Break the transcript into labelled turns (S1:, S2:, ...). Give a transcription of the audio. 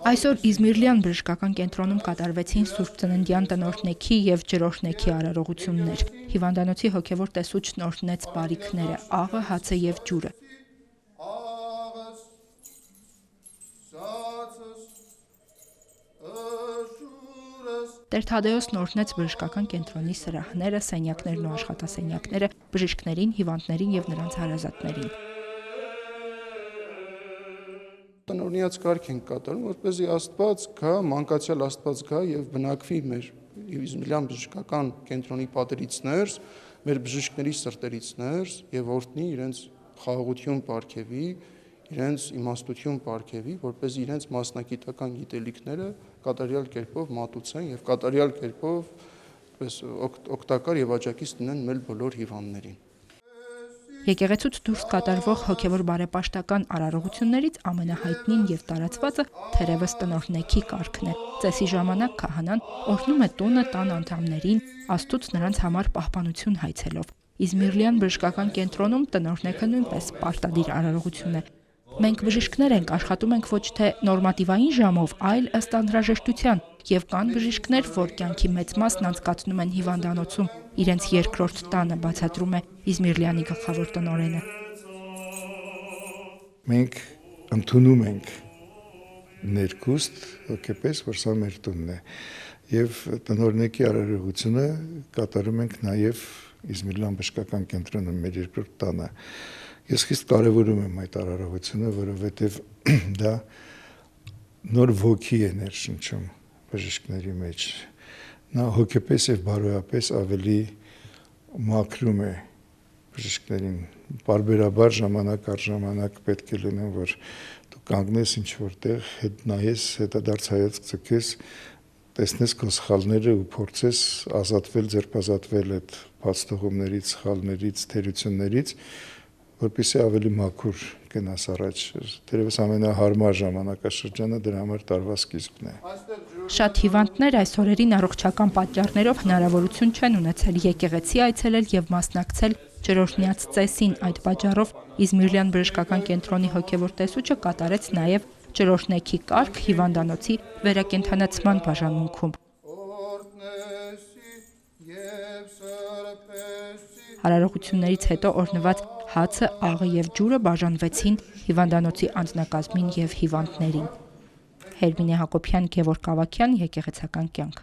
S1: Այսօր Իզմիրլյան բժշկական կենտրոնում կատարվեցին Սուրբ Ծննդյան տնօրհնեքի և ջրօրհնեքի արարողություններ։ Հիվանդանոցի հոգևոր տեսուչն օրհնեց բարիքները՝ աղը, հացը և ջուրը։ Տեր Թադեոսն օրհնեց բժշկական կենտրոնի սրահները, սենյակներն ու աշխատասենյակները, բժիշկներին, հիվանդներին և նրանց հարազատներին։
S2: Տնօրինյաց կարգ ենք կատարում, որպեսզի Աստված գա, մանկացյալ Աստված գա եւ բնակվի մեր Իզմիրլյան բժշկական կենտրոնի պատերից ներս, մեր բժիշկների սրտերից ներս եւ օրհնի իրենց խաղաղություն պարգևի, իրենց իմաստություն պարգևի, որպեսզի իրենց մասնագիտական գիտելիքները կատարյալ կերպով մատուցեն եւ կատարյալ կերպով օգտակար եւ աջակից լինեն մեր բոլոր հիվանդներին։
S1: Եկեղեցուց դուրս կատարվող հոգևոր բարեպաշտական արարողություններից ամենահայտնին եւ տարածվածը թերևս տնօրհնեքի կարգն է։ Ծեսի ժամանակ քահանան օրհնում է տունը, տան անդամներին, Աստծուց նրանց համար պահպանություն հայցելով։ Իզմիրլյան բժշկական կենտրոնում տնօրհնեքը նույնպես պարտադիր արարողություն է։ Մենք բժիշկներ ենք, աշխատում ենք ոչ թե նորմատիվային ժամով, այլ ըստ անհրաժեշտության, եւ կան բժիշկներ, որ կյանքի մեծ մասն անցկացնում են հիվանդանոցում, իրենց երկրորդ տանը, բացատրում է Իզմիրլյանի գլխավոր տնօրենը։
S3: Մենք ընդունում ենք ներքուստ հոգեպես, որ սա մեր տունն է, եւ տնօրհնեքի արարողությունը կատարում ենք նաեւ Իզմիրլյան բժշկական կենտրոնում մեր երկրորդ տանը։ Ես խիստ կարևորում եմ այդ արարողությունը, որովհետև դա նոր ոգի է ներշնչում բժիշկների մեջ։ Նա հոգեպես եւ բարոյապես ավելի մաքրում է բժիշկներին։ Պարբերաբար ժամանակ առ ժամանակ պետք է լինեն, որ դու կանգնես ինչ որտեղ, հետ նայես, հետադարձ հայացք ցկես, տեսնես քո սխալները ու փորձես ազատվել, ձերբազատվել այդ բացթողումներից, սխալներից, թերություններից, որպեսզի ավելի մաքուր գնաս առաջ։ Դերևս ամենահարմար ժամանակաշրջանը դրա համար տարվա սկիզբն է։
S1: Շատ հիվանդներ այս օրերին առողջական պատճառներով հնարավորություն չեն ունեցել եկեղեցի այցելել եւ մասնակցել ջրօրհնյաց ծեսին։ Այդ պատճառով Իզմիրլյան բժշկական կենտրոնի հոգևոր տեսուչը կատարեց նաեւ ջրօրհնեքի կարգ հիվանդանոցի վերակենդանացման բաժանմունքում։ Արարողություններից հետո օրհնված հացը, աղը եւ ջուրը բաժանվեցին հիվանդանոցի անձնակազմին եւ հիվանդներին։ Հերմինե Հակոբյան, Գևորգ Ավագյան, Եկեղեցական կյանք։